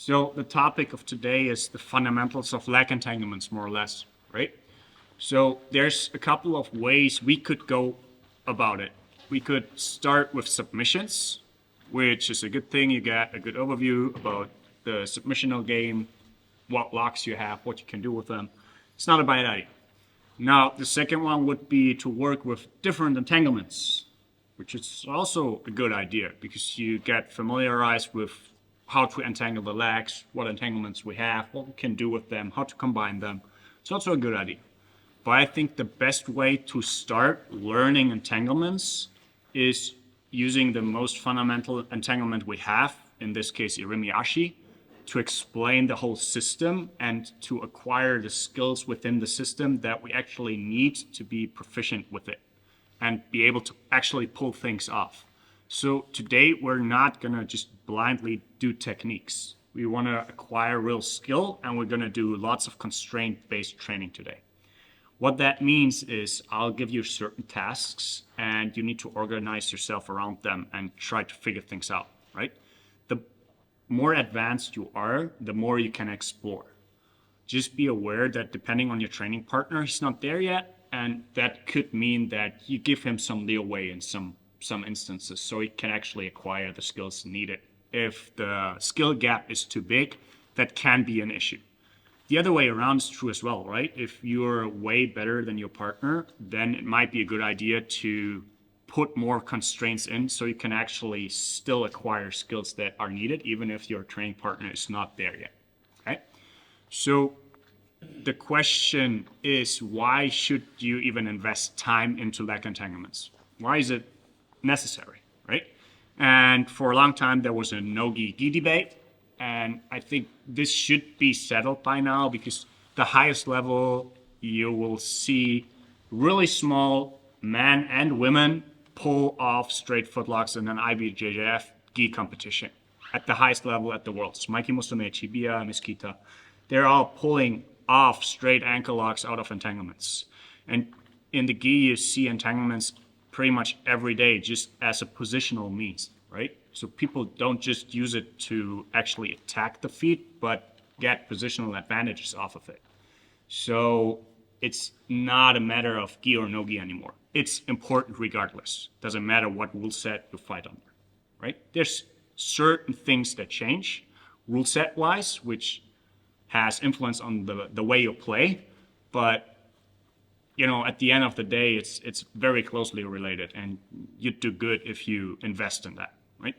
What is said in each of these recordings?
So the topic of today is the fundamentals of leg entanglements, more or less, right? So there's a couple of ways we could go about it. We could start with submissions, which is a good thing. You get a good overview about the submissional game, what locks you have, what you can do with them. It's not a bad idea. Now, the second one would be to work with different entanglements, which is also a good idea because you get familiarized with how to entangle the legs, what entanglements we have, what we can do with them, how to combine them. It's also a good idea. But I think the best way to start learning entanglements is using the most fundamental entanglement we have, in this case, Irimiyashi, to explain the whole system and to acquire the skills within the system that we actually need to be proficient with it and be able to actually pull things off. So today we're not gonna just blindly do techniques. We wanna acquire real skill and we're gonna do lots of constraint-based training today. What that means is I'll give you certain tasks and you need to organize yourself around them and try to figure things out, right? The more advanced you are, the more you can explore. Just be aware that depending on your training partner, he's not there yet, and that could mean that you give him some leeway in some instances so he can actually acquire the skills needed. If the skill gap is too big, that can be an issue. The other way around is true as well, right? If you're way better than your partner, then it might be a good idea to put more constraints in so you can actually still acquire skills that are needed, even if your training partner is not there yet, okay? So the question is, why should you even invest time into leg entanglements? Why is it necessary, right? And for a long time, there was a no-gi-gi debate. And I think this should be settled by now because the highest level, you will see really small men and women pull off straight footlocks in an IBJJF gi competition at the highest level at the world. So Mikey Musume, Chibiya, Miskita, they're all pulling off straight ankle locks out of entanglements. And in the gi, you see entanglements pretty much every day just as a positional means, right? So people don't just use it to actually attack the feet, but get positional advantages off of it. So it's not a matter of gi or no gi anymore. It's important regardless. Doesn't matter what rule set you fight under, right? There's certain things that change rule set wise, which has influence on the way you play, but you know, at the end of the day, it's very closely related, and you'd do good if you invest in that, right?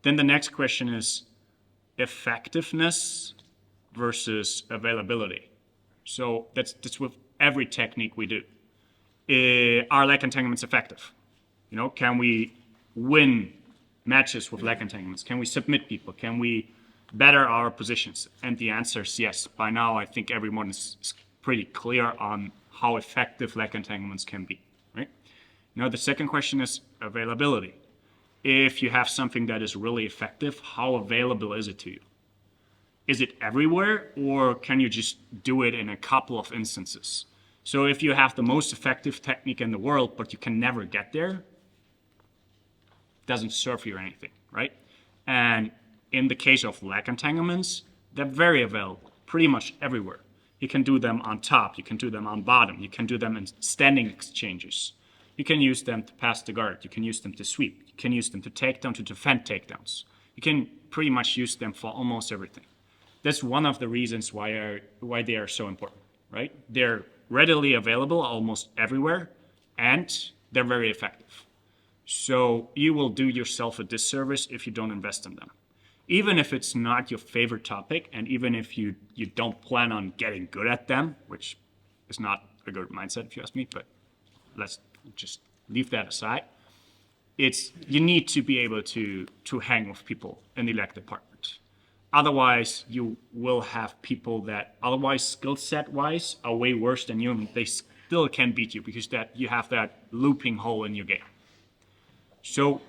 Then the next question is effectiveness versus availability. So that's with every technique we do. Are leg entanglements effective? You know, can we win matches with leg entanglements? Can we submit people? Can we better our positions? And the answer is yes. By now, I think everyone is pretty clear on how effective leg entanglements can be, right? Now, the second question is availability. If you have something that is really effective, how available is it to you? Is it everywhere, or can you just do it in a couple of instances? So if you have the most effective technique in the world, but you can never get there, it doesn't serve you anything, right? And in the case of leg entanglements, they're very available, pretty much everywhere. You can do them on top, you can do them on bottom, you can do them in standing exchanges. You can use them to pass the guard, you can use them to sweep, you can use them to take down, to defend takedowns. You can pretty much use them for almost everything. That's one of the reasons why they are so important, right? They're readily available almost everywhere, and they're very effective. So you will do yourself a disservice if you don't invest in them. Even if it's not your favorite topic, and even if you don't plan on getting good at them, which is not a good mindset if you ask me, but let's just leave that aside. You need to be able to hang with people in the leg department. Otherwise, you will have people that otherwise skill set wise are way worse than you, and they still can beat you because that you have that looping hole in your game. So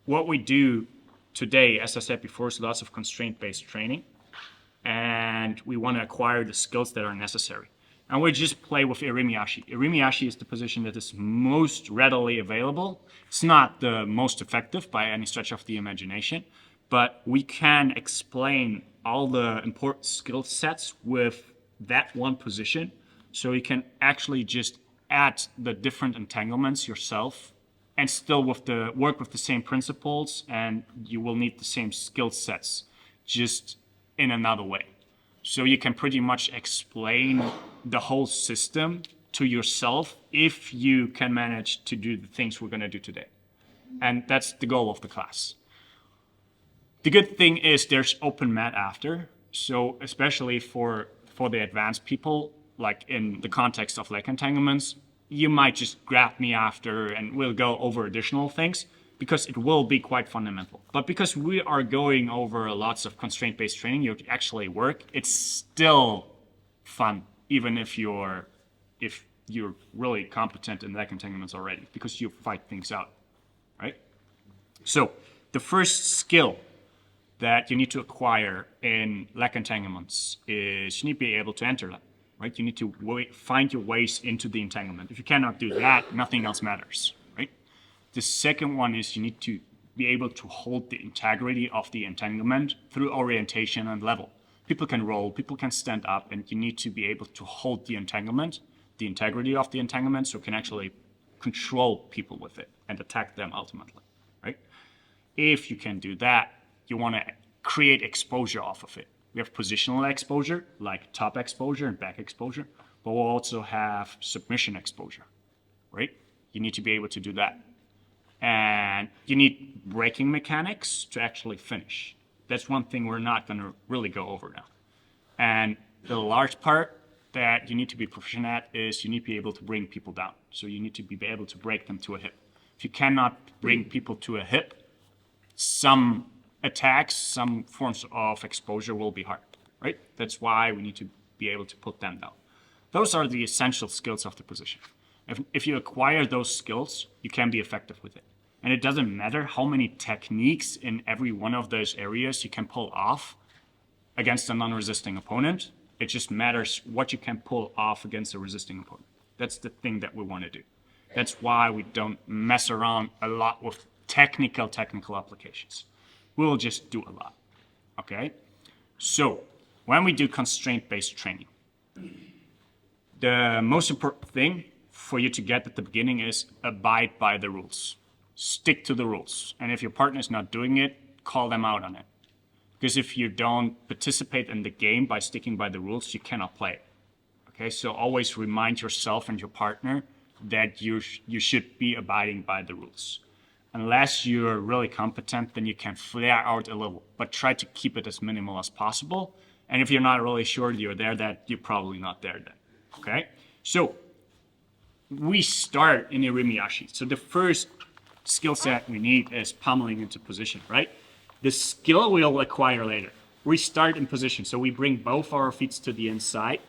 what we do today, as I said before, is lots of constraint-based training, and we want to acquire the skills that are necessary. And we just play with Irimiyashi. Irimiyashi is the position that is most readily available. It's not the most effective by any stretch of the imagination, but we can explain all the important skill sets with that one position. So you can actually just add the different entanglements yourself and still work with the same principles, and you will need the same skill sets, just in another way. So you can pretty much explain the whole system to yourself if you can manage to do the things we're going to do today. And that's the goal of the class. The good thing is there's open mat after. So especially for the advanced people, like in the context of leg entanglements, you might just grab me after and we'll go over additional things, because it will be quite fundamental. But because we are going over lots of constraint-based training, you actually work, it's still fun, even if you're really competent in leg entanglements already, because you fight things out, right? So the first skill that you need to acquire in leg entanglements is you need to be able to enter them, right? You need to find your ways into the entanglement. If you cannot do that, nothing else matters, right? The second one is you need to be able to hold the integrity of the entanglement through orientation and level. People can roll, people can stand up, and you need to be able to hold the entanglement, the integrity of the entanglement, so you can actually control people with it and attack them ultimately, right? If you can do that, you want to create exposure off of it. We have positional exposure, like top exposure and back exposure, but we'll also have submission exposure, right? You need to be able to do that. And you need braking mechanics to actually finish. That's one thing we're not going to really go over now. And the large part that you need to be proficient at is you need to be able to bring people down. So you need to be able to break them to a hip. If you cannot bring people to a hip, some attacks, some forms of exposure will be hard, right? That's why we need to be able to put them down. Those are the essential skills of the position. If you acquire those skills, you can be effective with it. And it doesn't matter how many techniques in every one of those areas you can pull off against a non-resisting opponent. It just matters what you can pull off against a resisting opponent. That's the thing that we want to do. That's why we don't mess around a lot with technical applications. We'll just do a lot, okay? So when we do constraint-based training, the most important thing for you to get at the beginning is abide by the rules. Stick to the rules. And if your partner is not doing it, call them out on it. Because if you don't participate in the game by sticking by the rules, you cannot play it. Okay, so always remind yourself and your partner that you should be abiding by the rules. Unless you're really competent, then you can flare out a little, but try to keep it as minimal as possible. And if you're not really sure you're there, that you're probably not there then. Okay, so we start in irimiyashi. So the first skill set we need is pummeling into position, right? The skill we'll acquire later. We start in position. So we bring both our feet to the inside,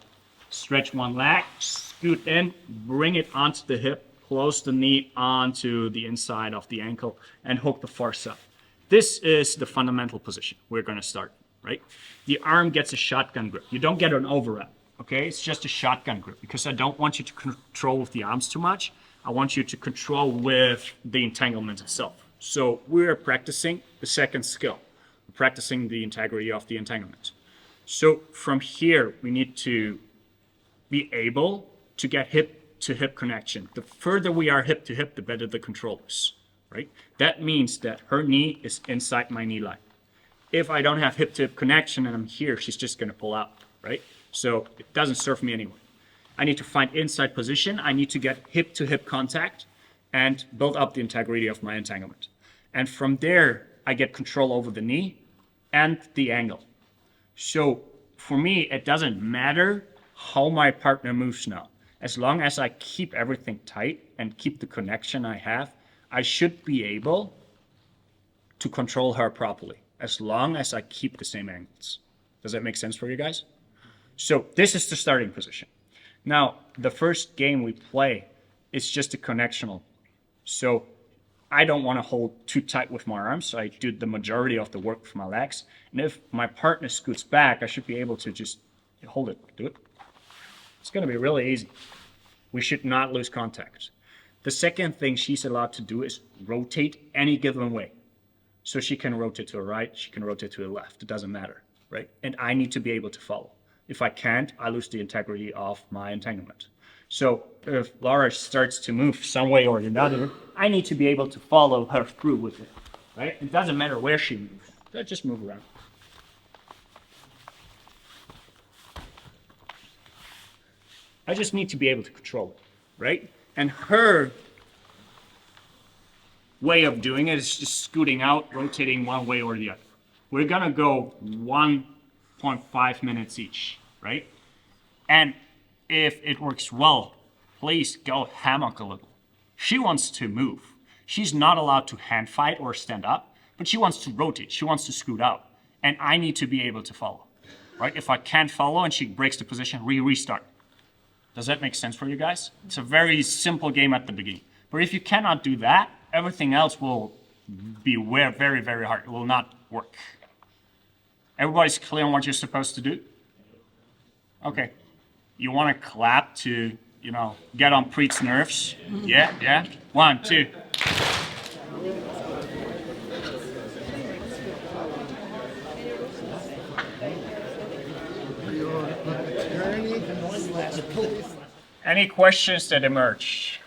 stretch one leg, scoot in, bring it onto the hip, close the knee onto the inside of the ankle, and hook the far side. This is the fundamental position we're going to start, right? The arm gets a shotgun grip. You don't get an overwrap, okay? It's just a shotgun grip, because I don't want you to control with the arms too much. I want you to control with the entanglement itself. So we're practicing the second skill. We're practicing the integrity of the entanglement. So from here, we need to be able to get hip-to-hip connection. The further we are hip-to-hip, the better the control is, right? That means that her knee is inside my knee line. If I don't have hip-to-hip connection and I'm here, she's just going to pull out, right? So it doesn't serve me anyway. I need to find inside position. I need to get hip-to-hip contact and build up the integrity of my entanglement. And from there, I get control over the knee and the angle. So for me, it doesn't matter how my partner moves now. As long as I keep everything tight and keep the connection I have, I should be able to control her properly, as long as I keep the same angles. Does that make sense for you guys? So this is the starting position. Now, the first game we play is just a connectional. So I don't want to hold too tight with my arms, so I do the majority of the work with my legs. And if my partner scoots back, I should be able to just hold it, do it. It's going to be really easy. We should not lose contact. The second thing she's allowed to do is rotate any given way. So she can rotate to the right, she can rotate to the left. It doesn't matter, right? And I need to be able to follow. If I can't, I lose the integrity of my entanglement. So if Laura starts to move some way or another, I need to be able to follow her through with it, right? It doesn't matter where she moves. Just move around. I just need to be able to control it, right? And her way of doing it is just scooting out, rotating one way or the other. We're gonna go 1.5 minutes each, right? And if it works well, please go hammock a little. She wants to move. She's not allowed to hand fight or stand up, but she wants to rotate. She wants to scoot out. And I need to be able to follow, right? If I can't follow and she breaks the position, restart. Does that make sense for you guys? It's a very simple game at the beginning. But if you cannot do that, everything else will be very, very hard. It will not work. Everybody's clear on what you're supposed to do? Okay. You want to clap to, get on Preet's nerves? Yeah? 1, 2. Any questions that emerge?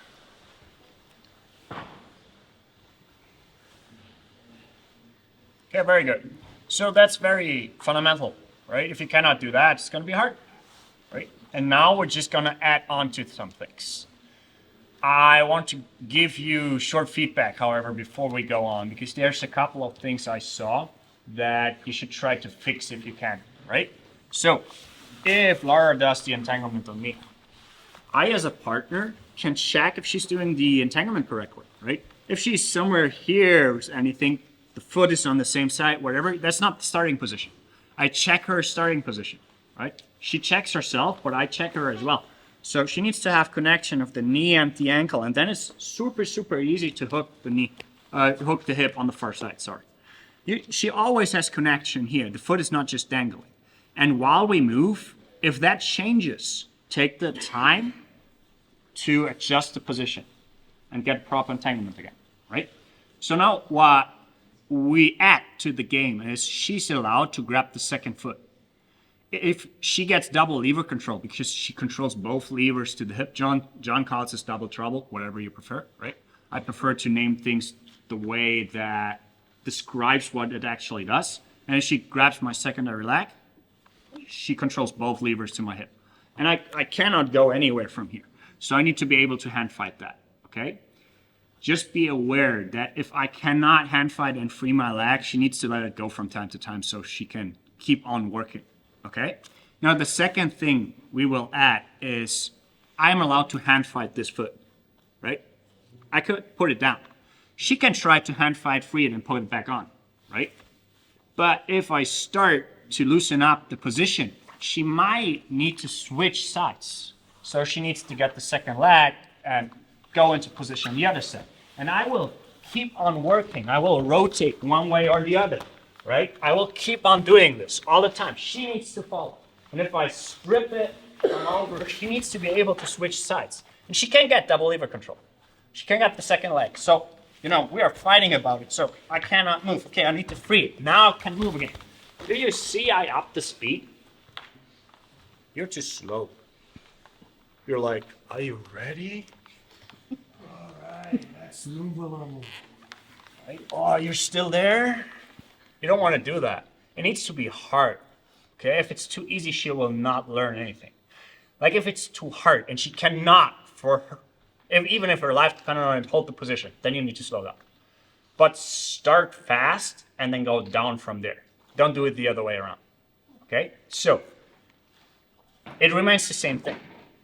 Okay, very good. So that's very fundamental, right? If you cannot do that, it's going to be hard, right? And now we're just going to add on to some things. I want to give you short feedback, however, before we go on, because there's a couple of things I saw that you should try to fix if you can, right? So if Laura does the entanglement on me, I, as a partner, can check if she's doing the entanglement correctly, right? If she's somewhere here and you think the foot is on the same side, whatever, that's not the starting position. I check her starting position, right? She checks herself, but I check her as well. So she needs to have connection of the knee and the ankle, and then it's super, super easy to hook the knee, hook the hip on the far side, sorry. She always has connection here. The foot is not just dangling. And while we move, if that changes, take the time to adjust the position and get proper entanglement again, right? So now what we add to the game is she's allowed to grab the second foot. If she gets double lever control, because she controls both levers to the hip, John calls this double trouble, whatever you prefer, right? I prefer to name things the way that describes what it actually does. And if she grabs my secondary leg, she controls both levers to my hip. And I cannot go anywhere from here. So I need to be able to hand fight that, okay? Just be aware that if I cannot hand fight and free my leg, she needs to let it go from time to time so she can keep on working, okay? Now the second thing we will add is I'm allowed to hand fight this foot, right? I could put it down. She can try to hand fight, free it, and put it back on, right? But if I start to loosen up the position, she might need to switch sides. So she needs to get the second leg and go into position on the other side. And I will keep on working. I will rotate one way or the other, right? I will keep on doing this all the time. She needs to follow. And if I strip it over, she needs to be able to switch sides. And she can get double lever control. She can get the second leg. So, we are fighting about it. So I cannot move. Okay, I need to free it. Now I can move again. Do you see I upped the speed? You're too slow. You're like, are you ready? All right, let's move a little. Right? Oh, you're still there? You don't want to do that. It needs to be hard. Okay, if it's too easy, she will not learn anything. Like if it's too hard and she cannot, even if her life depended on it, hold the position, then you need to slow down. But start fast and then go down from there. Don't do it the other way around. Okay, so it remains the same thing.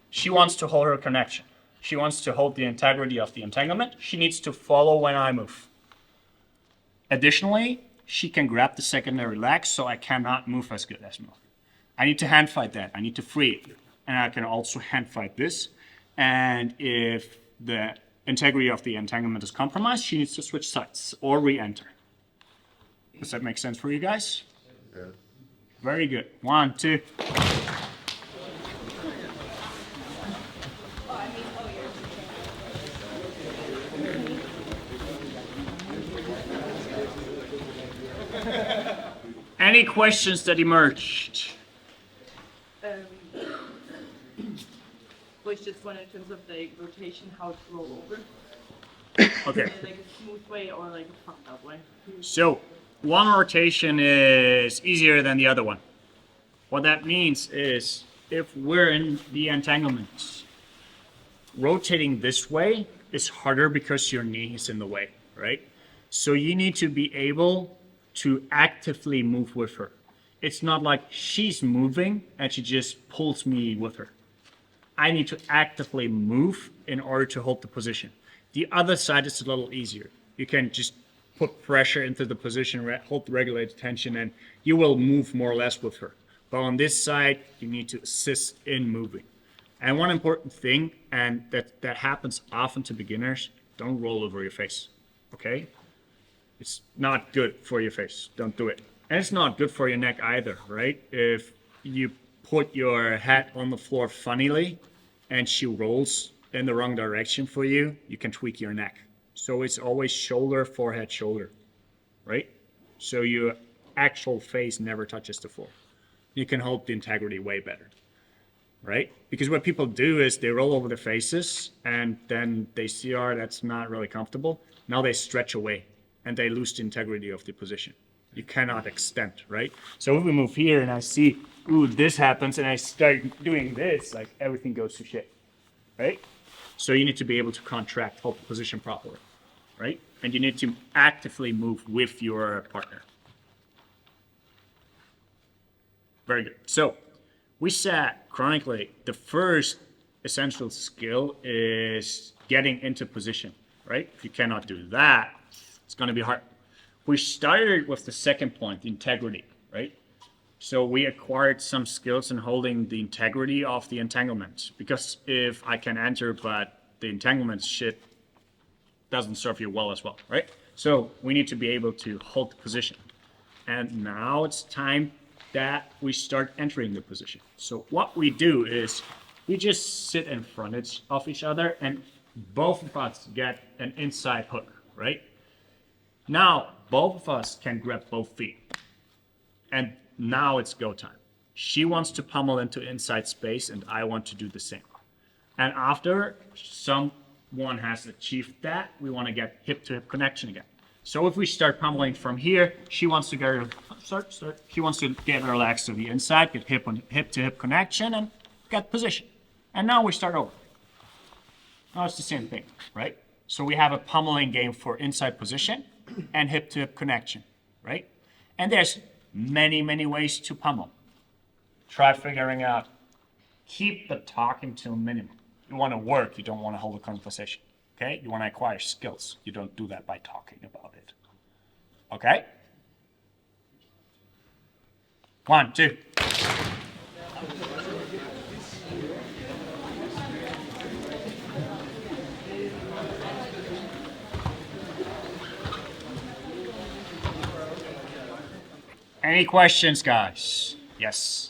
She wants to hold her connection. She wants to hold the integrity of the entanglement. She needs to follow when I move. Additionally, she can grab the secondary leg, so I cannot move as good as move. I need to hand fight that. I need to free it. And I can also hand fight this. And if the integrity of the entanglement is compromised, she needs to switch sides or re-enter. Does that make sense for you guys? Yeah. Very good. 1, 2. Any questions that emerged? Was just one in terms of the rotation, how to roll over. Okay. Like a smooth way or like a fucked up way. So one rotation is easier than the other one. What that means is if we're in the entanglement, rotating this way is harder because your knee is in the way, right? So you need to be able to actively move with her. It's not like she's moving and she just pulls me with her. I need to actively move in order to hold the position. The other side is a little easier. You can just put pressure into the position, hold the regulated tension, and you will move more or less with her. But on this side, you need to assist in moving. And one important thing, and that happens often to beginners, don't roll over your face, okay? It's not good for your face. Don't do it. And it's not good for your neck either, right? If you put your head on the floor funnily and she rolls in the wrong direction for you, you can tweak your neck. So it's always shoulder, forehead, shoulder, right? So your actual face never touches the floor. You can hold the integrity way better, right? Because what people do is they roll over their faces and then they see, oh, that's not really comfortable. Now they stretch away and they lose the integrity of the position. You cannot extend, right? So if we move here and I see, ooh, this happens and I start doing this, like everything goes to shit, right? So you need to be able to contract, hold the position properly, right? And you need to actively move with your partner. Very good. So we said chronically, the first essential skill is getting into position, right? If you cannot do that, it's going to be hard. We started with the second point, integrity, right? So we acquired some skills in holding the integrity of the entanglement. Because if I can enter, but the entanglement shit doesn't serve you well as well, right? So we need to be able to hold the position. And now it's time that we start entering the position. So what we do is we just sit in front of each other and both of us get an inside hook, right? Now, both of us can grab both feet. And now it's go time. She wants to pummel into inside space and I want to do the same. And after someone has achieved that, we want to get hip-to-hip connection again. So if we start pummeling from here, she wants to get her, She wants to get her legs to the inside, get hip-to-hip connection, and get position. And now we start over. Now it's the same thing, right? So we have a pummeling game for inside position and hip-to-hip connection, right? And there's many, many ways to pummel. Try figuring out, keep the talking to a minimum. You want to work, you don't want to hold a conversation, okay? You want to acquire skills. You don't do that by talking about it, okay? 1, 2. Any questions, guys? Yes.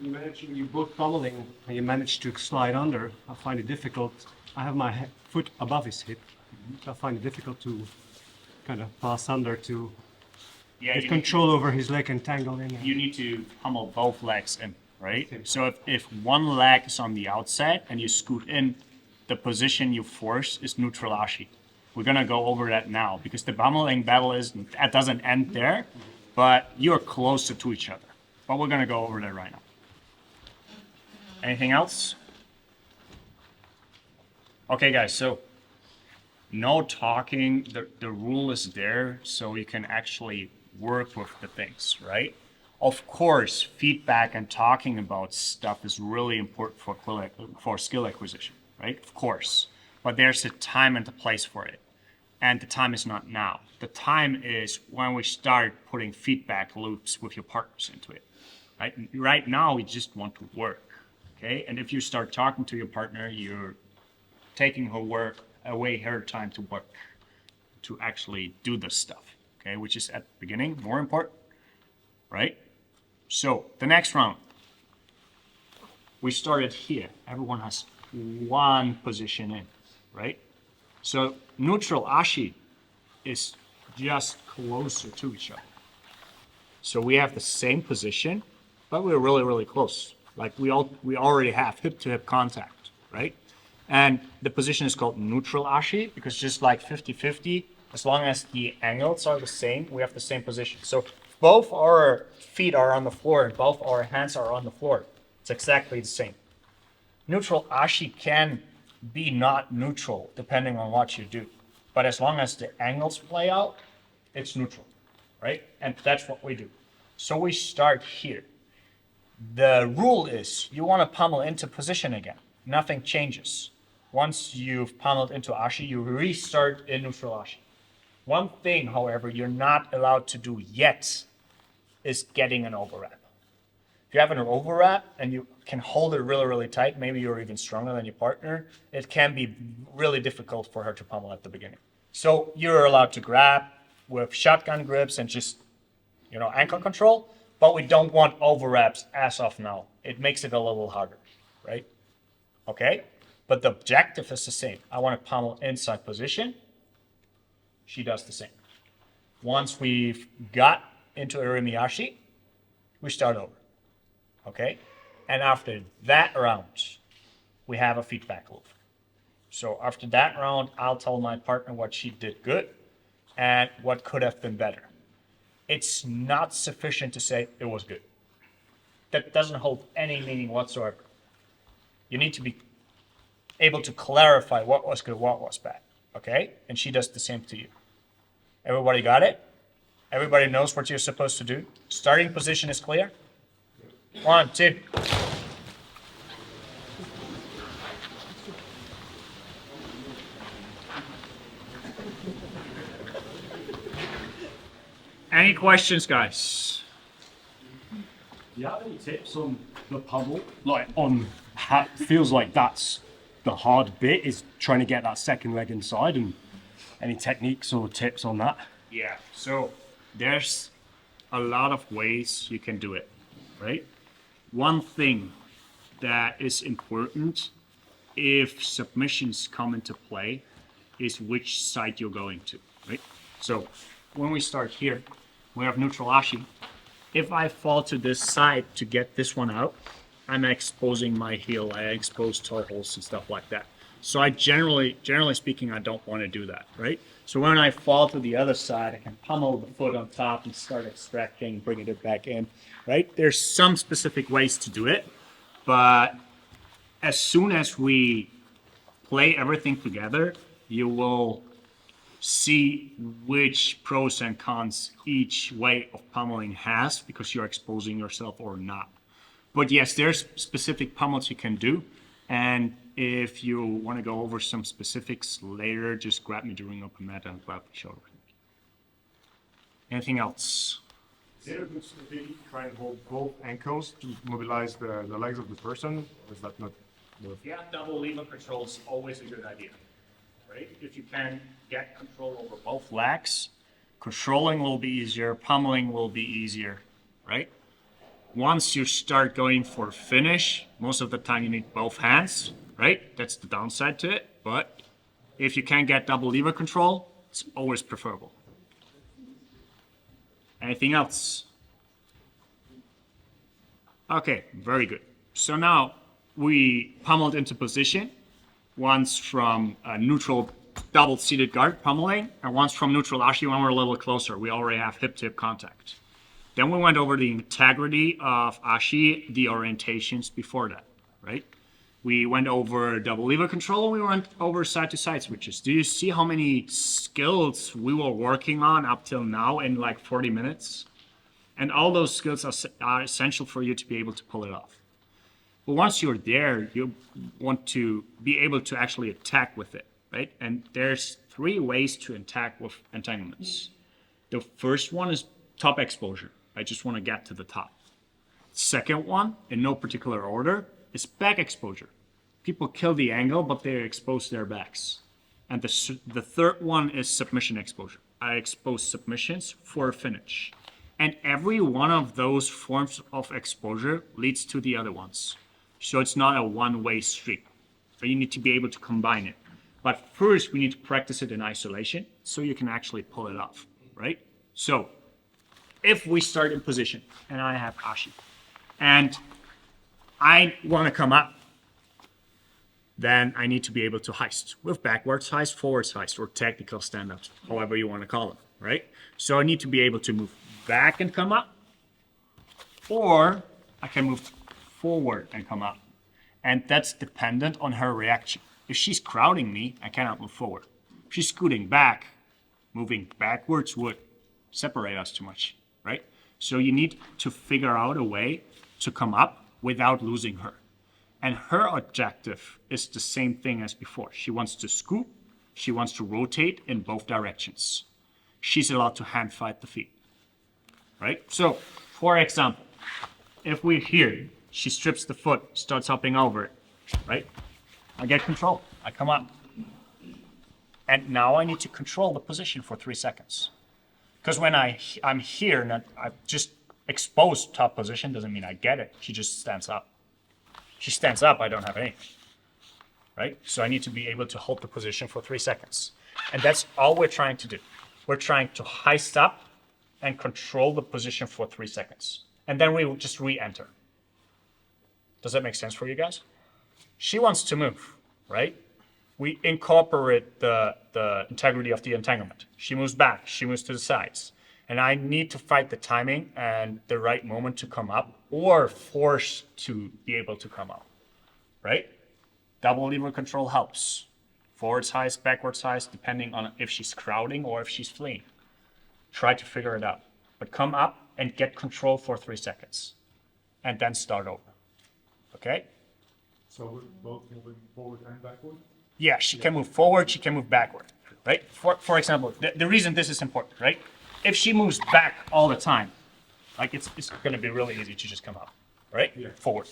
You mentioned you both pummeling and you managed to slide under. I find it difficult. I have my foot above his hip. I find it difficult to kind of pass under to get control over his leg entangling. You need to pummel both legs in, right? So if one leg is on the outside and you scoot in, the position you force is neutral ashi. We're gonna go over that now because the pummeling battle doesn't end there, but you're closer to each other. But we're gonna go over that right now. Anything else? Okay, guys, so no talking. The rule is there so you can actually work with the things, right? Of course, feedback and talking about stuff is really important for skill acquisition, right? Of course. But there's a time and a place for it. And the time is not now. The time is when we start putting feedback loops with your partners into it, right? Right now, we just want to work, okay? And if you start talking to your partner, you're taking away her time to work, to actually do this stuff, okay? Which is at the beginning more important, right? So the next round, we started here. Everyone has one position in, right? So neutral ashi is just closer to each other. So we have the same position, but we're really, really close. Like we already have hip to hip contact, right? And the position is called neutral ashi because just like 50-50, as long as the angles are the same, we have the same position. So both our feet are on the floor and both our hands are on the floor. It's exactly the same. Neutral ashi can be not neutral depending on what you do. But as long as the angles play out, it's neutral, right? And that's what we do. So we start here. The rule is you want to pummel into position again. Nothing changes. Once you've pummeled into ashi, you restart in neutral ashi. One thing, however, you're not allowed to do yet is getting an overwrap. If you have an overwrap and you can hold it really, really tight, maybe you're even stronger than your partner, it can be really difficult for her to pummel at the beginning. So you're allowed to grab with shotgun grips and just, ankle control, but we don't want overwraps as of now. It makes it a little harder, right? Okay? But the objective is the same. I want to pummel inside position. She does the same. Once we've got into irimiyashi, we start over. Okay? And after that round, we have a feedback loop. So after that round, I'll tell my partner what she did good and what could have been better. It's not sufficient to say it was good. That doesn't hold any meaning whatsoever. You need to be able to clarify what was good, what was bad. Okay? And she does the same to you. Everybody got it? Everybody knows what you're supposed to do? Starting position is clear? 1, 2. Any questions, guys? Do you have any tips on the pummel? Like on how it feels like that's the hard bit is trying to get that second leg inside, and any techniques or tips on that? Yeah, so there's a lot of ways you can do it, right? One thing that is important if submissions come into play is which side you're going to, right? So when we start here, we have neutral ashi. If I fall to this side to get this one out, I'm exposing my heel, I expose toe holes and stuff like that. So I generally speaking, I don't want to do that, right? So when I fall to the other side, I can pummel the foot on top and start extracting, bringing it back in, right? There's some specific ways to do it, but as soon as we play everything together, you will see which pros and cons each way of pummeling has because you're exposing yourself or not. But yes, there's specific pummels you can do. And if you want to go over some specifics later, just grab me during open mat and I'll gladly show everything. Anything else? Is it a good strategy to try and hold both ankles to mobilize the legs of the person? Or is that not worth it? Yeah, double lever control is always a good idea, right? If you can get control over both legs, controlling will be easier, pummeling will be easier, right? Once you start going for finish, most of the time you need both hands, right? That's the downside to it. But if you can get double lever control, it's always preferable. Anything else? Okay, very good. So now we pummeled into position, once from a neutral double seated guard pummeling, and once from neutral ashi when we're a little closer. We already have hip-to-hip contact. Then we went over the integrity of ashi, the orientations before that, right? We went over double lever control, and we went over side-to-side switches. Do you see how many skills we were working on up till now in like 40 minutes? And all those skills are essential for you to be able to pull it off. But once you're there, you want to be able to actually attack with it, right? And there's 3 ways to attack with entanglements. The first one is top exposure. I just want to get to the top. Second one, in no particular order, is back exposure. People kill the angle, but they expose their backs. And the third one is submission exposure. I expose submissions for a finish. And every one of those forms of exposure leads to the other ones. So it's not a one-way street. So you need to be able to combine it. But first, we need to practice it in isolation so you can actually pull it off, right? So if we start in position and I have Ashi and I want to come up, then I need to be able to heist with backwards heist, forwards heist, or technical stand-ups, however you want to call it, right? So I need to be able to move back and come up, or I can move forward and come up. And that's dependent on her reaction. If she's crowding me, I cannot move forward. If she's scooting back, moving backwards would separate us too much, right? So you need to figure out a way to come up without losing her. And her objective is the same thing as before. She wants to scoop, she wants to rotate in both directions. She's allowed to hand fight the feet, right? So, for example, if we're here, she strips the foot, starts hopping over it, right? I get control, I come up. And now I need to control the position for 3 seconds. Because when I'm here and I've just exposed top position, doesn't mean I get it. She just stands up. She stands up, I don't have anything, right? So I need to be able to hold the position for 3 seconds. And that's all we're trying to do. We're trying to heist up and control the position for 3 seconds. And then we will just re-enter. Does that make sense for you guys? She wants to move, right? We incorporate the integrity of the entanglement. She moves back, she moves to the sides. And I need to fight the timing and the right moment to come up or force to be able to come up, right? Double lever control helps. Forwards heist, backwards heist, depending on if she's crowding or if she's fleeing. Try to figure it out. But come up and get control for 3 seconds. And then start over, okay? So we're both moving forward and backward? Yeah, she can move forward, she can move backward, right? For example, the reason this is important, right? If she moves back all the time, like it's going to be really easy to just come up, right? Yeah. Forward.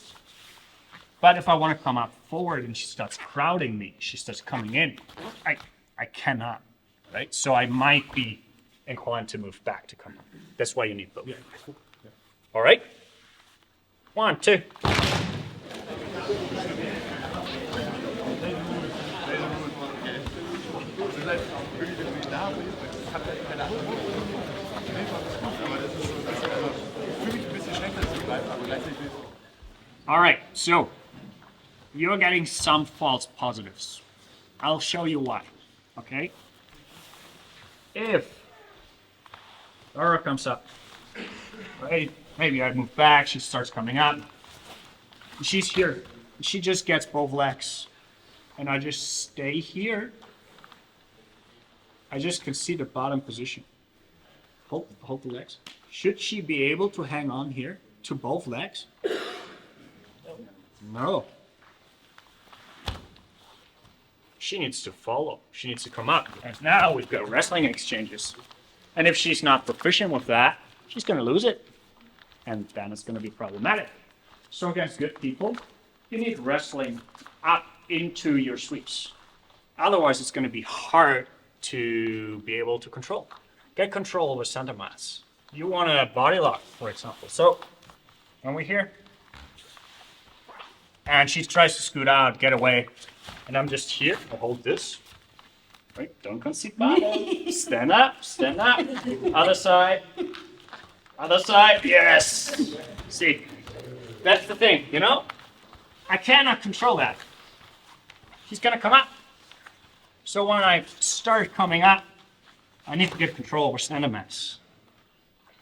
But if I want to come up forward and she starts crowding me, she starts coming in, I cannot, right? So I might be inclined to move back to come up. That's why you need both. Yeah. All right? 1, 2. All right, so you're getting some false positives. I'll show you why, okay? If Laura comes up, right? Maybe I move back, she starts coming up. She's here. She just gets both legs. And I just stay here. I just can see the bottom position. Hold the legs. Should she be able to hang on here to both legs? No. She needs to follow. She needs to come up. And now we've got wrestling exchanges. And if she's not proficient with that, she's going to lose it. And then it's going to be problematic. So against good people, you need wrestling up into your sweeps. Otherwise, it's going to be hard to be able to control. Get control over center mass. You want a body lock, for example. So when we're here, and she tries to scoot out, get away, and I'm just here. I hold this. Right? Don't concede bottom. Stand up, stand up. Other side. Other side. Yes. See, that's the thing, you know? I cannot control that. She's gonna come up. So when I start coming up, I need to get control over center mass.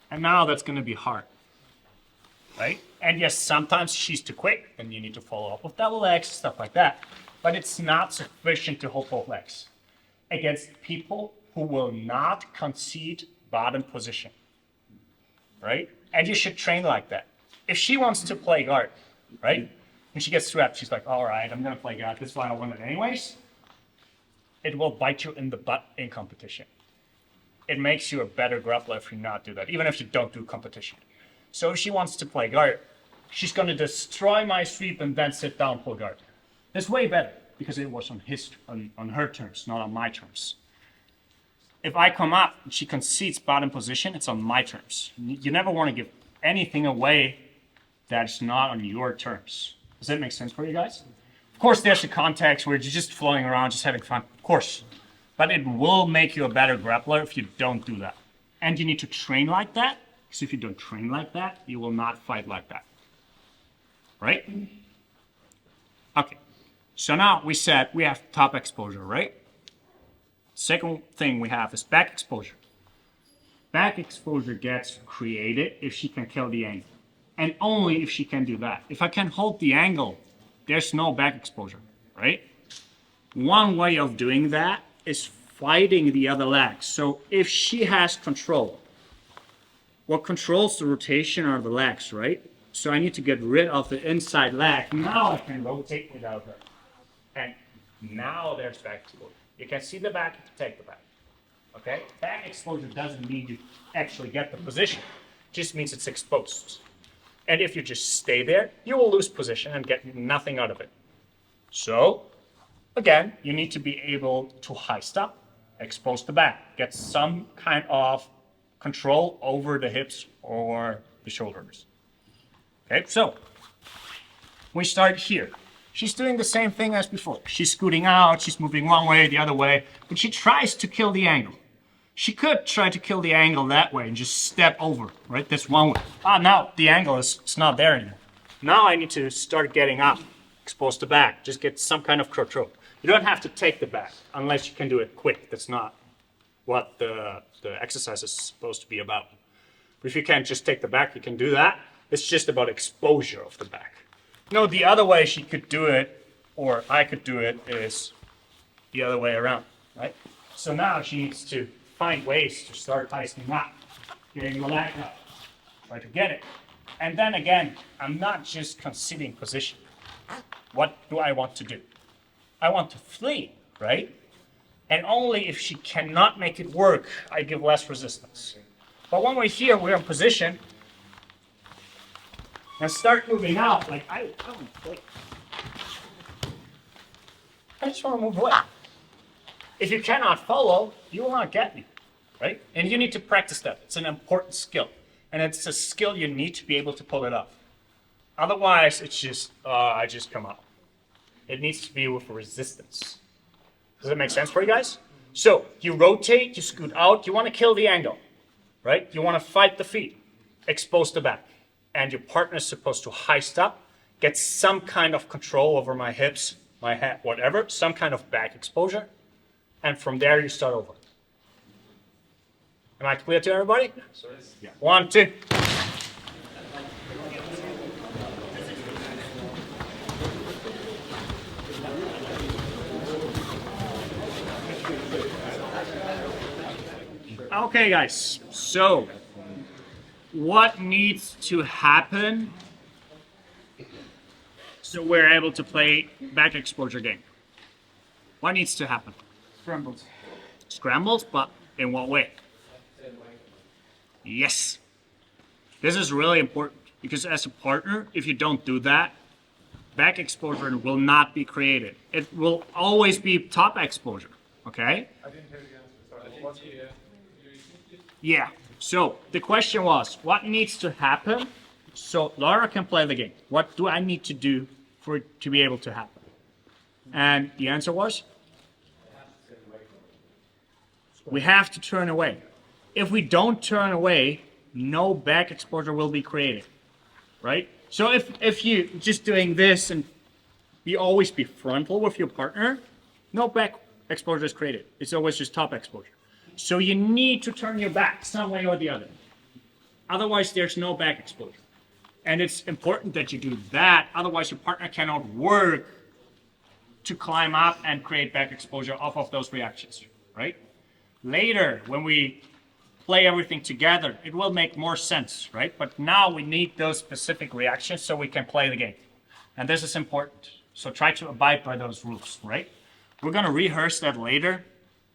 And now that's gonna be hard. Right? And yes, sometimes she's too quick, and you need to follow up with double legs, stuff like that. But it's not sufficient to hold both legs against people who will not concede bottom position. Right? And you should train like that. If she wants to play guard, right? When she gets swept, she's like, all right, I'm gonna play guard. This is why I won it anyways. It will bite you in the butt in competition. It makes you a better grappler if you not do that, even if you don't do competition. So if she wants to play guard, she's going to destroy my sweep and then sit down, pull guard. That's way better because it was on her terms, not on my terms. If I come up and she concedes bottom position, it's on my terms. You never want to give anything away that's not on your terms. Does that make sense for you guys? Of course, there's a context where you're just flowing around, just having fun. Of course. But it will make you a better grappler if you don't do that. And you need to train like that Because if you don't train like that, you will not fight like that. Right? Okay. So now we said we have top exposure, right? Second thing we have is back exposure. Back exposure gets created if she can kill the angle. And only if she can do that. If I can hold the angle, there's no back exposure, right? One way of doing that is fighting the other leg. So if she has control, what controls the rotation are the legs, right? So I need to get rid of the inside leg. Now I can rotate without her. And now there's back exposure. You can see the back, you can take the back. Okay? Back exposure doesn't mean you actually get the position. It just means it's exposed. And if you just stay there, you will lose position and get nothing out of it. So, again, you need to be able to high stop, expose the back, get some kind of control over the hips or the shoulders. Okay, so we start here. She's doing the same thing as before. She's scooting out, she's moving one way, the other way, but she tries to kill the angle. She could try to kill the angle that way and just step over, right? That's one way. Now the angle it's not there anymore. Now I need to start getting up, expose the back, just get some kind of control. You don't have to take the back unless you can do it quick. That's not what the exercise is supposed to be about. But if you can't just take the back, you can do that. It's just about exposure of the back. No, the other way she could do it, or I could do it, is the other way around, right? So now she needs to find ways to start tightening up, getting the leg up, try to get it. And then again, I'm not just considering position. What do I want to do? I want to flee, right? And only if she cannot make it work, I give less resistance. But when we're here, we're in position, and start moving out, like I want to flee. I just want to move away. If you cannot follow, you will not get me, right? And you need to practice that. It's an important skill. And it's a skill you need to be able to pull it off. Otherwise, it's just, I just come out. It needs to be with resistance. Does that make sense for you guys? So, you rotate, you scoot out, you want to kill the angle, right? You want to fight the feet, expose the back. And your partner is supposed to high stop, get some kind of control over my hips, my head, whatever, some kind of back exposure. And from there, you start over. Am I clear to everybody? Yeah. 1, 2. Okay, guys. So, what needs to happen so we're able to play back exposure game? What needs to happen? Scrambles. Scrambles, but in what way? Yes. This is really important because as a partner, if you don't do that, back exposure will not be created. It will always be top exposure, okay? I didn't hear the answer. Sorry. Yeah. So the question was, what needs to happen so Laura can play the game? What do I need to do for it to be able to happen? And the answer was, we have to turn away. If we don't turn away, no back exposure will be created, right? So if you just doing this and you always be frontal with your partner, no back exposure is created. It's always just top exposure. So you need to turn your back some way or the other. Otherwise, there's no back exposure. And it's important that you do that. Otherwise, your partner cannot work to climb up and create back exposure off of those reactions, right? Later, when we play everything together, it will make more sense, right? But now we need those specific reactions so we can play the game. And this is important. So try to abide by those rules, right? We're going to rehearse that later.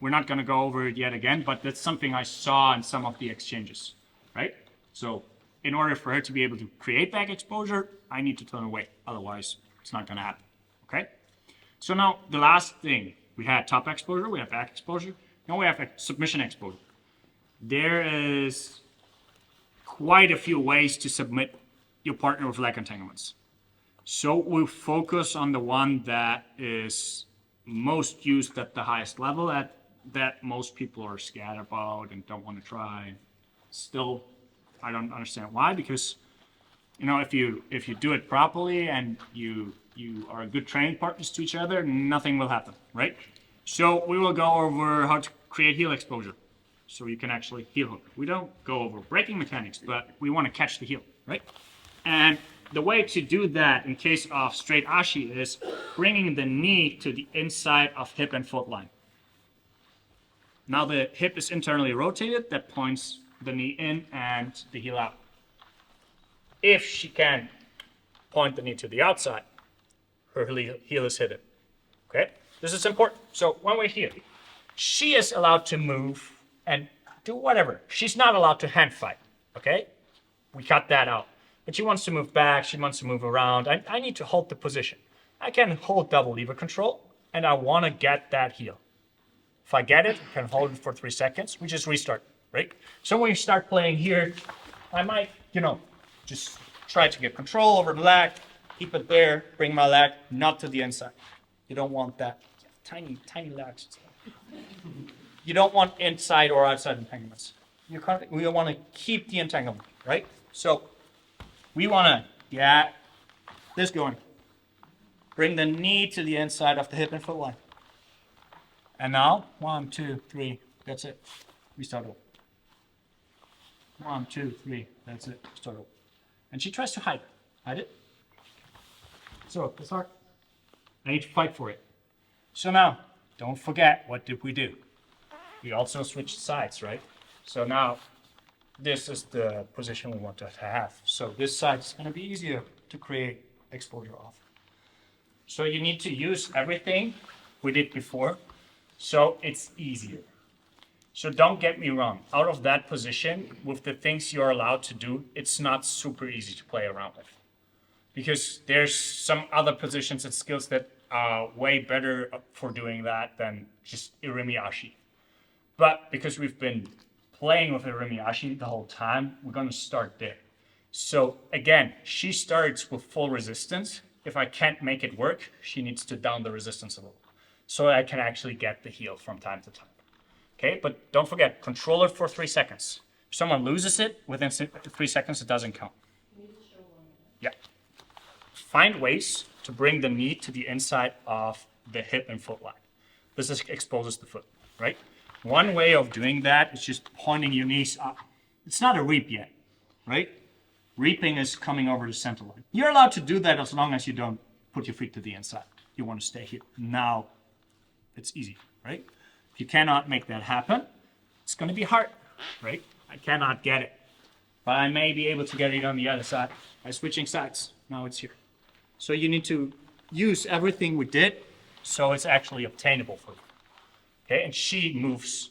We're not going to go over it yet again, but that's something I saw in some of the exchanges, right? So in order for her to be able to create back exposure, I need to turn away. Otherwise, it's not going to happen, okay? So now the last thing, we had top exposure, we have back exposure. Now we have a submission exposure. There is quite a few ways to submit your partner with leg entanglements. So we focus on the one that is most used at the highest level, that most people are scared about and don't want to try. Still I don't understand why, because you know, if you do it properly and you are good training partners to each other, nothing will happen, right? So we will go over how to create heel exposure, so you can actually heel hook. We don't go over breaking mechanics, but we want to catch the heel, right? And the way to do that in case of straight ashi is bringing the knee to the inside of hip and foot line. Now the hip is internally rotated, that points the knee in and the heel out. If she can point the knee to the outside, her heel is hidden. Okay? This is important. So when we're here, she is allowed to move and do whatever. She's not allowed to hand fight. Okay? We cut that out. But she wants to move back, she wants to move around. I need to hold the position. I can hold double lever control, and I want to get that heel. If I get it, I can hold it for 3 seconds. We just restart, right? So when you start playing here, I might, just try to get control over the leg, keep it there, bring my leg not to the inside. You don't want that. Tiny, tiny legs. You don't want inside or outside entanglements. We want to keep the entanglement, right? So we want to get this going. Bring the knee to the inside of the hip and foot line. And now, 1, 2, 3, that's it. We start over. 1, 2, 3, that's it. Start over. And she tries to hide it. So, it's hard. I need to fight for it. So now, don't forget, what did we do? We also switched sides, right? So now, this is the position we want to have. So this side is going to be easier to create exposure of. So you need to use everything we did before, so it's easier. So don't get me wrong, out of that position, with the things you're allowed to do, it's not super easy to play around with. Because there's some other positions and skills that are way better for doing that than just irimi-ashi. But because we've been playing with irimi-ashi the whole time, we're going to start there. So again, she starts with full resistance. If I can't make it work, she needs to down the resistance a little, so I can actually get the heel from time to time. Okay, but don't forget, control it for 3 seconds. If someone loses it within 3 seconds, it doesn't count. Yeah. Find ways to bring the knee to the inside of the hip and foot line. This exposes the foot, right? One way of doing that is just pointing your knees up. It's not a reap yet, right? Reaping is coming over the center line. You're allowed to do that as long as you don't put your feet to the inside. You want to stay here. Now, it's easy, right? If you cannot make that happen, it's going to be hard, right? I cannot get it. But I may be able to get it on the other side by switching sides. Now it's here. So you need to use everything we did so it's actually obtainable for you. Okay, and she moves,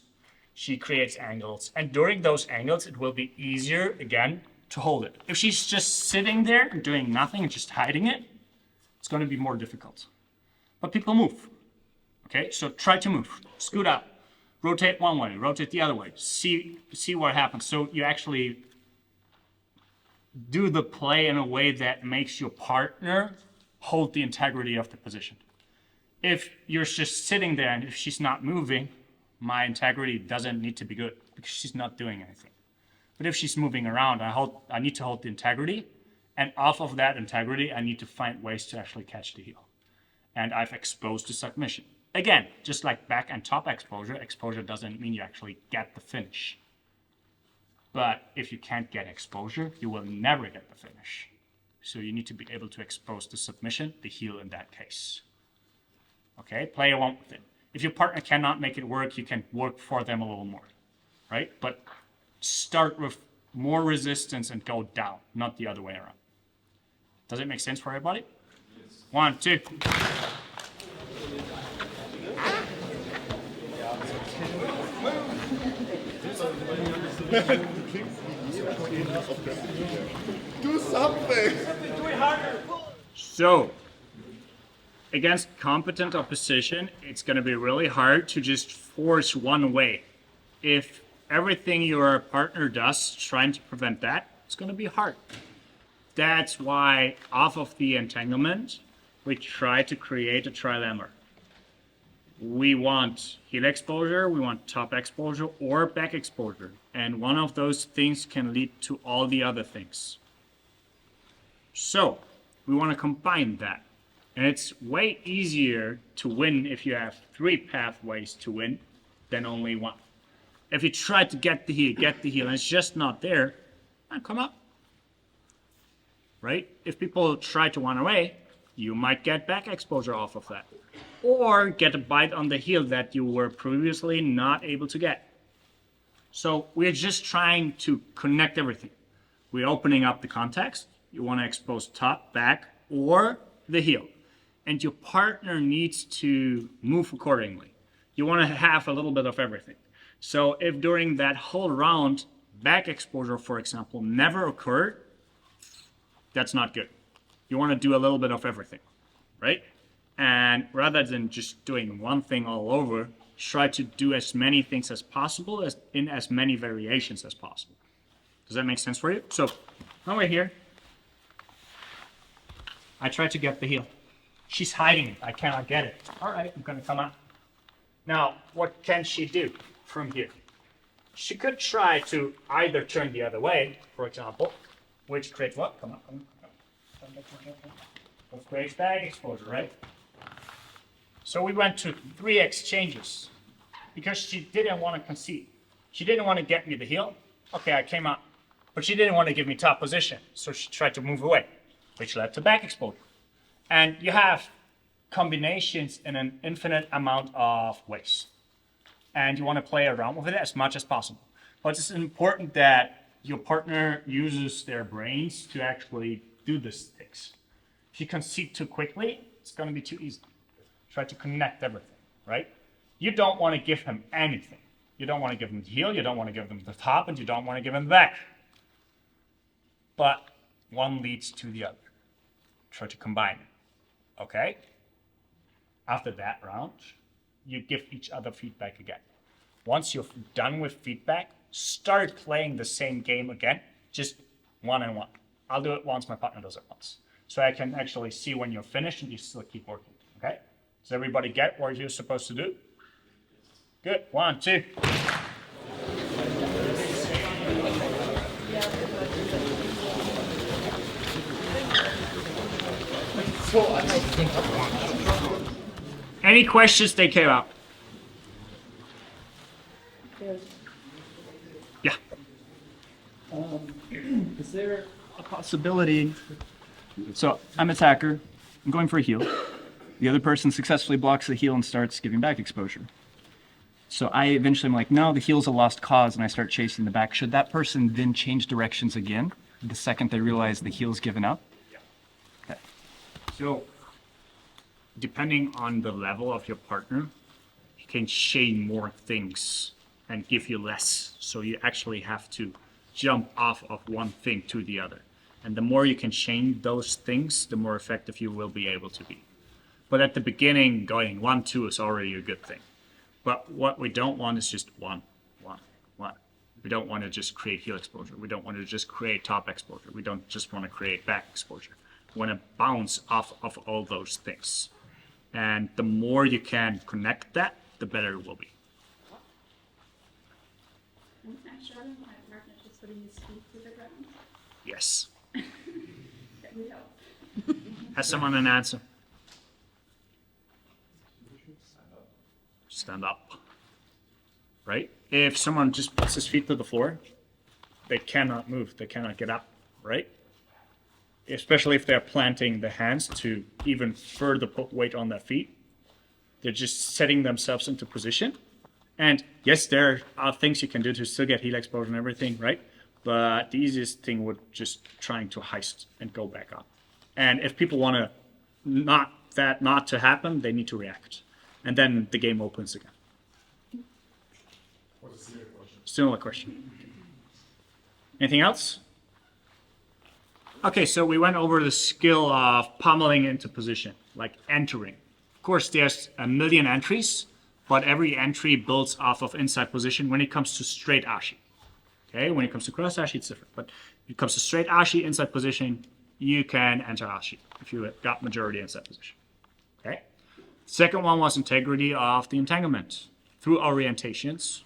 she creates angles. And during those angles, it will be easier, again, to hold it. If she's just sitting there and doing nothing and just hiding it, it's going to be more difficult. But people move. Okay, so try to move. Scoot out. Rotate one way, rotate the other way. See what happens. So you actually do the play in a way that makes your partner hold the integrity of the position. If you're just sitting there and if she's not moving, my integrity doesn't need to be good because she's not doing anything. But if she's moving around, I need to hold the integrity, and off of that integrity, I need to find ways to actually catch the heel. And I've exposed the submission. Again, just like back and top exposure, exposure doesn't mean you actually get the finish. But if you can't get exposure, you will never get the finish. So you need to be able to expose the submission, the heel in that case. Okay, play along with it. If your partner cannot make it work, you can work for them a little more, right? But start with more resistance and go down, not the other way around. Does it make sense for everybody? Yes. 1, 2. Do something! So, against competent opposition, it's going to be really hard to just force one way. If everything your partner does trying to prevent that, it's going to be hard. That's why off of the entanglement, we try to create a trilemma. we want heel exposure, we want top exposure, or back exposure. And one of those things can lead to all the other things. So we want to combine that. And it's way easier to win if you have 3 pathways to win than only one. If you try to get the heel, and it's just not there, come up. Right? If people try to run away, you might get back exposure off of that. Or get a bite on the heel that you were previously not able to get. So we're just trying to connect everything. We're opening up the context. You want to expose top, back, or the heel. And your partner needs to move accordingly. You want to have a little bit of everything. So if during that whole round, back exposure, for example, never occurred, that's not good. You want to do a little bit of everything, right? And rather than just doing one thing all over, try to do as many things as possible in as many variations as possible. Does that make sense for you? So now we're here. I try to get the heel. She's hiding it. I cannot get it. All right, I'm going to come out. Now, what can she do from here? She could try to either turn the other way, for example, which creates what? Come on. Which creates back exposure, right? So we went to 3 exchanges because she didn't want to concede. She didn't want to get me the heel. Okay, I came out. But she didn't want to give me top position, so she tried to move away, which led to back exposure. And you have combinations in an infinite amount of ways. And you want to play around with it as much as possible. But it's important that your partner uses their brains to actually do these things. If you concede too quickly, it's going to be too easy. Try to connect everything, right? You don't want to give him anything. You don't want to give him the heel, you don't want to give him the top, and you don't want to give him the back. But one leads to the other. Try to combine it, okay? After that round, you give each other feedback again. Once you're done with feedback, start playing the same game again, just one and one. I'll do it once, my partner does it once. So I can actually see when you're finished and you still keep working, okay? Does everybody get what you're supposed to do? Good, 1, 2. Any questions they came up? Yeah. Is there a possibility? So I'm attacker. I'm going for a heel. The other person successfully blocks the heel and starts giving back exposure. So I eventually am like, no, the heel's a lost cause, and I start chasing the back. Should that person then change directions again the second they realize the heel's given up? Okay. So, depending on the level of your partner, he can chain more things and give you less. So you actually have to jump off of one thing to the other. And the more you can chain those things, the more effective you will be able to be. But at the beginning, going 1, 2 is already a good thing. But what we don't want is just one. We don't want to just create heel exposure. We don't want to just create top exposure. We don't just want to create back exposure. We want to bounce off of all those things. And the more you can connect that, the better it will be. One action, my partner just putting his feet to the ground. Yes. That would help. Has someone an answer? Stand up. Right? If someone just puts his feet to the floor, they cannot move. They cannot get up. Right? Especially if they're planting the hands to even further put weight on their feet. They're just setting themselves into position. And yes, there are things you can do to still get heel exposure and everything, right? But the easiest thing would just trying to heist and go back up. And if people want to not to happen, they need to react. And then the game opens again. What's the other question? Similar question. Anything else? Okay, so we went over the skill of pummeling into position, like entering. Of course, there's a million entries, but every entry builds off of inside position when it comes to straight ashi. Okay, when it comes to cross ashi, it's different. But when it comes to straight ashi, inside position, you can enter ashi if you got majority inside position. Okay, Second one was integrity of the entanglement through orientations,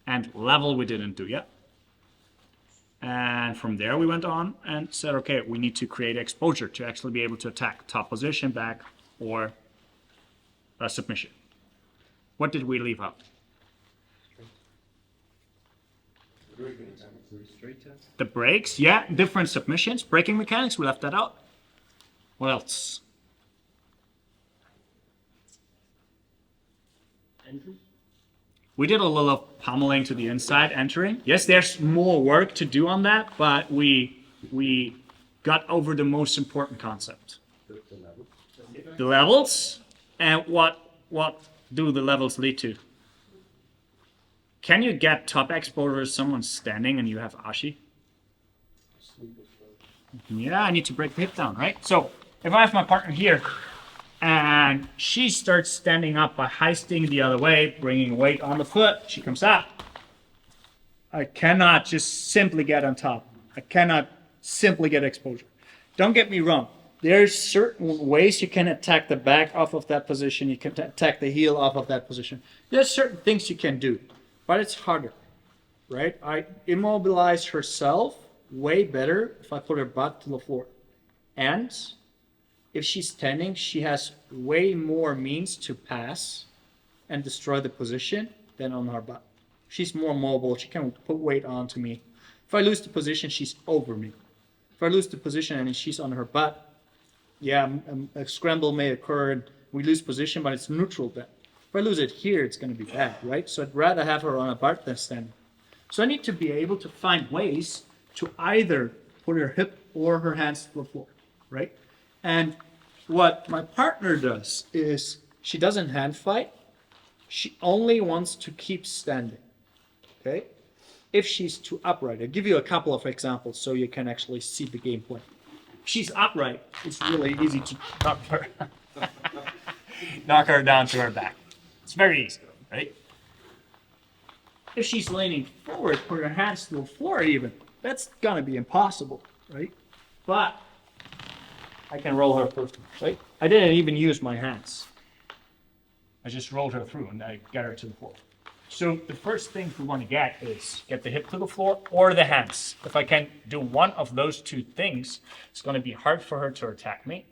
and level we didn't do yet. And from there we went on and said, okay, we need to create exposure to actually be able to attack top position, back, or a submission. What did we leave out? The breaks, yeah, different submissions. Breaking mechanics, we left that out. What else? We did a little pummeling to the inside, entering. Yes, there's more work to do on that, but we got over the most important concept. The levels, and what do the levels lead to? Can you get top exposure if someone's standing and you have ashi? Yeah, I need to break the hip down, right? So if I have my partner here, and she starts standing up by heisting the other way, bringing weight on the foot. She comes up. I cannot just simply get on top. I cannot simply get exposure. Don't get me wrong. There's certain ways you can attack the back off of that position. You can attack the heel off of that position. There's certain things you can do, but it's harder, right? I immobilize herself way better if I put her butt to the floor. And if she's standing, she has way more means to pass and destroy the position than on her butt. She's more mobile. She can put weight onto me. If I lose the position, she's over me. If I lose the position and she's on her butt, yeah, a scramble may occur and we lose position, but it's neutral then. If I lose it here, it's going to be bad, right? So I'd rather have her on a butt than standing. So I need to be able to find ways to either put her hip or her hands to the floor, right? And what my partner does is she doesn't hand fight. She only wants to keep standing, okay? If she's too upright, I'll give you a couple of examples so you can actually see the gameplay. If she's upright, it's really easy to knock her down to her back. It's very easy, right? If she's leaning forward, put her hands to the floor even, that's gonna be impossible, right? But I can roll her through, right? I didn't even use my hands. I just rolled her through and I got her to the floor. So the first thing we want to get is get the hip to the floor or the hands. If I can do one of those two things, it's going to be hard for her to attack me.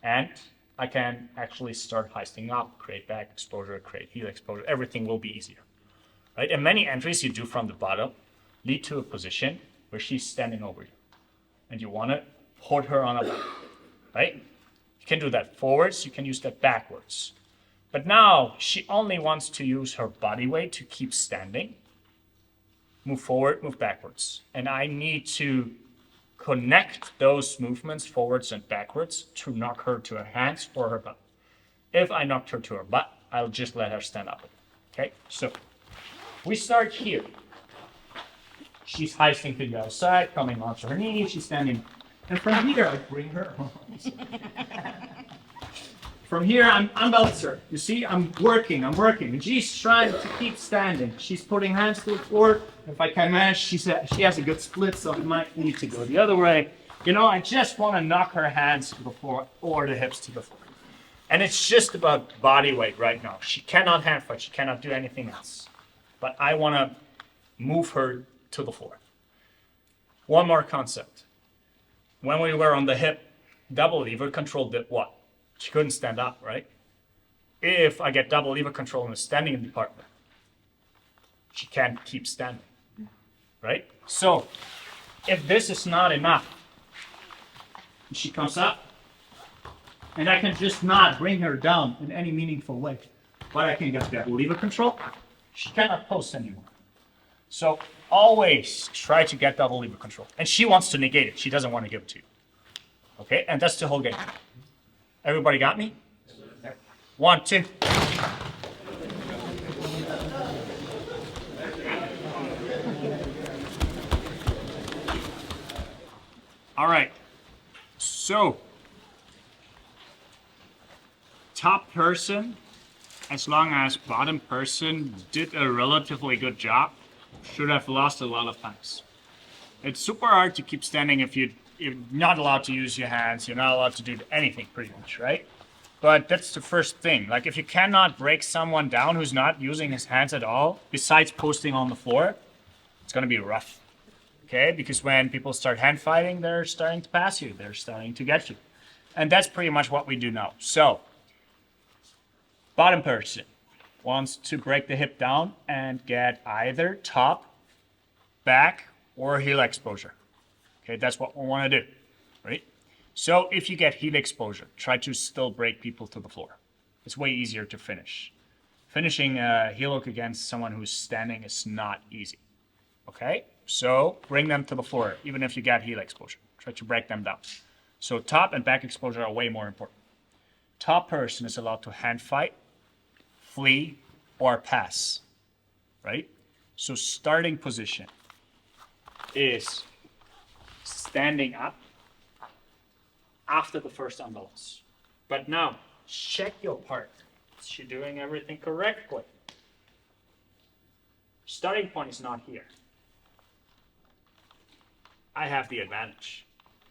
And I can actually start heisting up, create back exposure, create heel exposure. Everything will be easier, right? And many entries you do from the bottom lead to a position where she's standing over you. And you want to put her on a back, right? You can do that forwards, you can use that backwards. But now she only wants to use her body weight to keep standing. Move forward, move backwards. And I need to connect those movements forwards and backwards to knock her to her hands or her butt. If I knocked her to her butt, I'll just let her stand up. Okay, so we start here. She's heisting to the other side, coming onto her knees, she's standing. And from here, I bring her. From here, I'm balanced her. You see, I'm working. And she's trying to keep standing. She's putting hands to the floor. If I can manage, she has a good split, so I might need to go the other way. You know, I just want to knock her hands to the floor or the hips to the floor. And it's just about body weight right now. She cannot hand fight. She cannot do anything else. But I want to move her to the floor. One more concept. When we were on the hip, double lever control did what? She couldn't stand up, right? If I get double lever control in the standing department, she can't keep standing, right? So if this is not enough, she comes up, and I can just not bring her down in any meaningful way, but I can get double lever control. She cannot post anymore. So always try to get double lever control. And she wants to negate it. She doesn't want to give it to you. Okay, and that's the whole game. Everybody got me? 1, 2. All right. So, top person, as long as bottom person did a relatively good job, should have lost a lot of times. It's super hard to keep standing if you're not allowed to use your hands. You're not allowed to do anything pretty much, right? But that's the first thing. Like if you cannot break someone down who's not using his hands at all, besides posting on the floor, it's gonna be rough. Okay, because when people start hand fighting, they're starting to pass you, they're starting to get you. And that's pretty much what we do now. So, bottom person wants to break the hip down and get either top, back, or heel exposure. Okay, that's what we want to do, right? So if you get heel exposure, try to still break people to the floor. It's way easier to finish. Finishing a heel hook against someone who's standing is not easy. Okay, so bring them to the floor, even if you get heel exposure. Try to break them down. So top and back exposure are way more important. Top person is allowed to hand fight, flee, or pass, right? So starting position is standing up after the first unbalance. But now, check your part. Is she doing everything correctly? Starting point is not here. I have the advantage.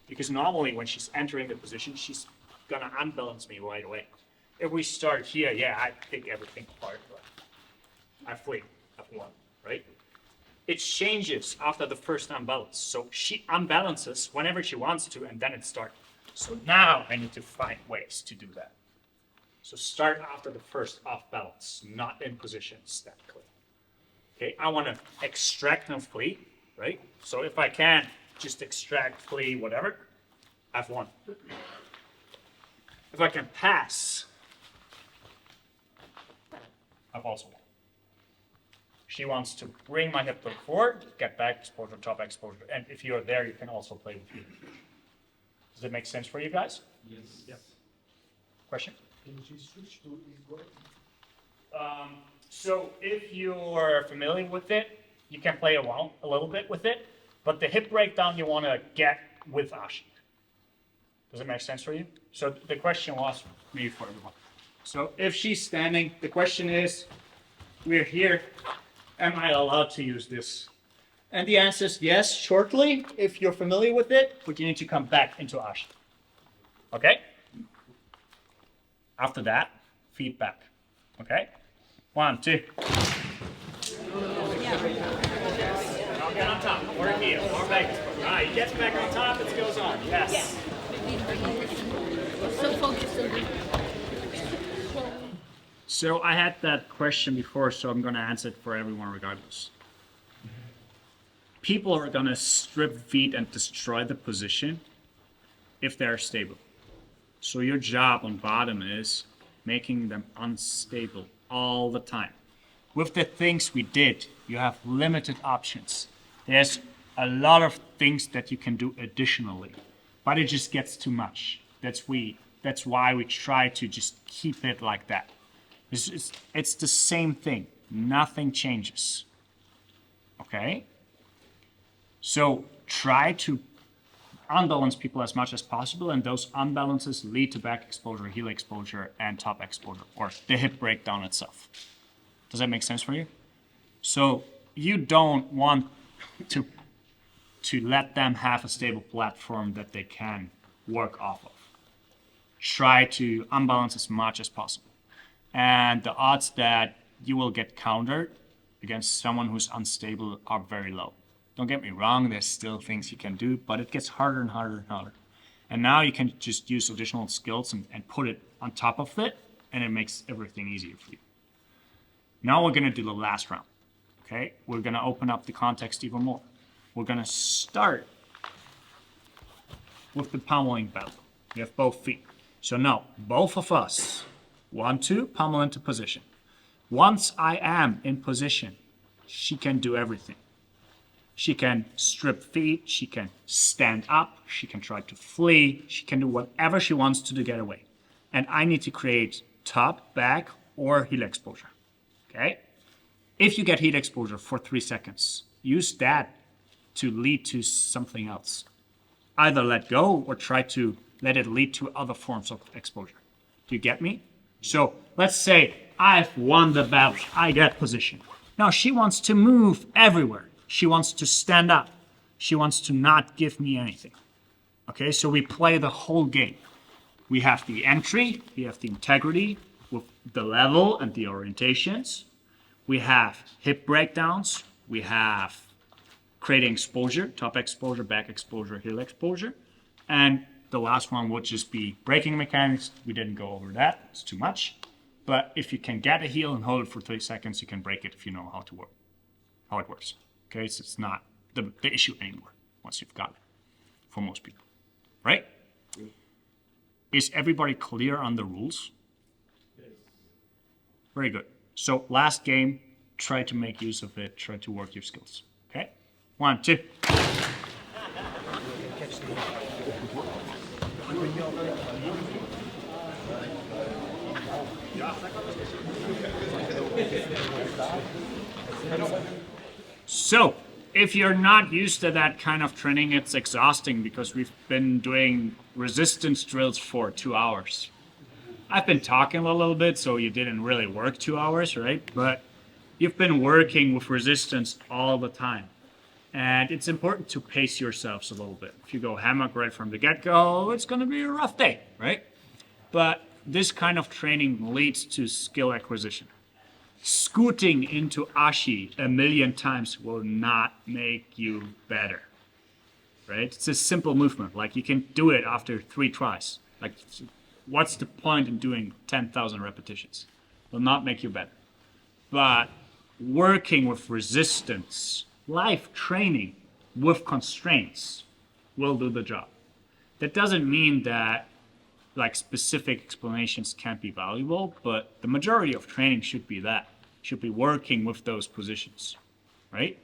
Because normally when she's entering the position, she's gonna unbalance me right away. If we start here, yeah, I pick everything apart, but I flee, I've won, right? It changes after the first unbalance. So she unbalances whenever she wants to, and then it starts. So now I need to find ways to do that. So start after the first off balance, not in position statically. Okay, I want to extract and flee, right? So if I can just extract, flee, whatever, I've won. If I can pass, I've also won. She wants to bring my hip to the forward, get back exposure, top exposure. And if you're there, you can also play with you. Does it make sense for you guys? Yes. Yeah. Question? Can you switch to eastward? So if you're familiar with it, you can play around a little bit with it, but the hip breakdown you want to get with Ashi. Does it make sense for you? So the question was maybe for everyone. So if she's standing, the question is, we're here, am I allowed to use this? And the answer is yes, shortly, if you're familiar with it, but you need to come back into Ashi. Okay? After that, feedback. Okay? 1, 2. Now get on top, or here, or back. All right, he gets back on top, it goes on. Yes. So focused on the So I had that question before, so I'm going to answer it for everyone regardless. People are going to strip feet and destroy the position if they're stable. So your job on bottom is making them unstable all the time. With the things we did, you have limited options. There's a lot of things that you can do additionally, but it just gets too much. That's why we try to just keep it like that. It's the same thing. Nothing changes. Okay? So try to unbalance people as much as possible, and those unbalances lead to back exposure, heel exposure, and top exposure, or the hip breakdown itself. Does that make sense for you? So you don't want to let them have a stable platform that they can work off of. Try to unbalance as much as possible. And the odds that you will get countered against someone who's unstable are very low. Don't get me wrong, there's still things you can do, but it gets harder and harder and harder. And now you can just use additional skills and put it on top of it, and it makes everything easier for you. Now we're gonna do the last round, okay? We're gonna open up the context even more. We're gonna start with the pummeling battle. We have both feet. So now, both of us want to pummel into position. Once I am in position, she can do everything. She can strip feet, she can stand up, she can try to flee, she can do whatever she wants to get away. And I need to create top, back, or heel exposure, okay? If you get heel exposure for 3 seconds, use that to lead to something else. Either let go or try to let it lead to other forms of exposure. Do you get me? So let's say I've won the battle, I get position. Now she wants to move everywhere. She wants to stand up. She wants to not give me anything. Okay, so we play the whole game. We have the entry, we have the integrity with the level and the orientations. We have hip breakdowns, we have creating exposure, top exposure, back exposure, heel exposure. And the last one would just be braking mechanics. We didn't go over that, it's too much. But if you can get a heel and hold it for 30 seconds, you can break it if you know how it works. Okay, so it's not the issue anymore once you've got it, for most people, right? Is everybody clear on the rules? Very good. So last game, try to make use of it, try to work your skills, okay? 1, 2. So, if you're not used to that kind of training, it's exhausting because we've been doing resistance drills for 2 hours. I've been talking a little bit, so you didn't really work 2 hours, right? But you've been working with resistance all the time. And it's important to pace yourselves a little bit. If you go hammock right from the get-go, it's going to be a rough day, right? But this kind of training leads to skill acquisition. Scooting into ashi a million times will not make you better, right? It's a simple movement. Like, you can do it after 3 tries. Like, what's the point in doing 10,000 repetitions? Will not make you better. But working with resistance, life training with constraints will do the job. That doesn't mean that like specific explanations can't be valuable, but the majority of training should be that. Should be working with those positions, right?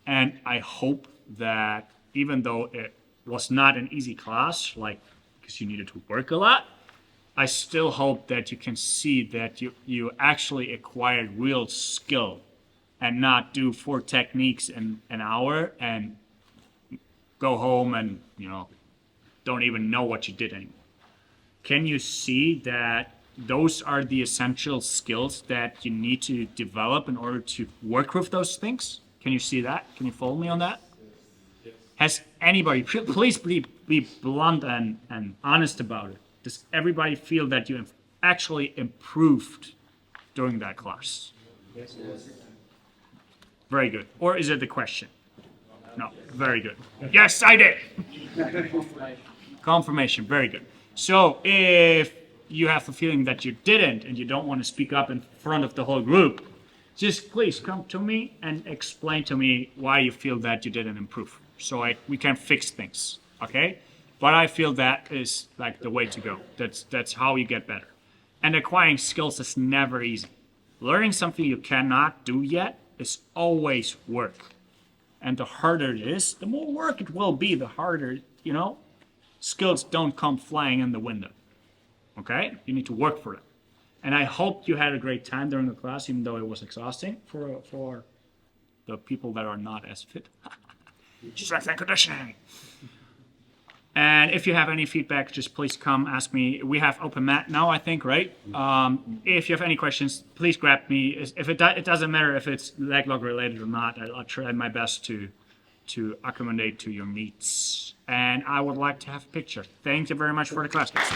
And I hope that even though it was not an easy class, like because you needed to work a lot, I still hope that you can see that you actually acquired real skill and not do 4 techniques in an hour and go home and, don't even know what you did anymore. Can you see that those are the essential skills that you need to develop in order to work with those things? Can you see that? Can you follow me on that? Has anybody, please be blunt and honest about it. Does everybody feel that you have actually improved during that class? Yes. Very good. Or is it the question? No. Very good. Yes, I did. Confirmation. Very good. So if you have the feeling that you didn't and you don't want to speak up in front of the whole group, just please come to me and explain to me why you feel that you didn't improve. So we can fix things, okay? But I feel that is like the way to go. That's how you get better. And acquiring skills is never easy. Learning something you cannot do yet is always work. And the harder it is, the more work it will be, the harder, skills don't come flying in the window. Okay? You need to work for it. And I hope you had a great time during the class, even though it was exhausting for the people that are not as fit. Strength and conditioning. And if you have any feedback, just please come ask me. We have open mat now, I think, right? If you have any questions, please grab me. If it doesn't matter if it's leg lock related or not. I'll try my best to accommodate to your needs. And I would like to have a picture. Thank you very much for the class, guys.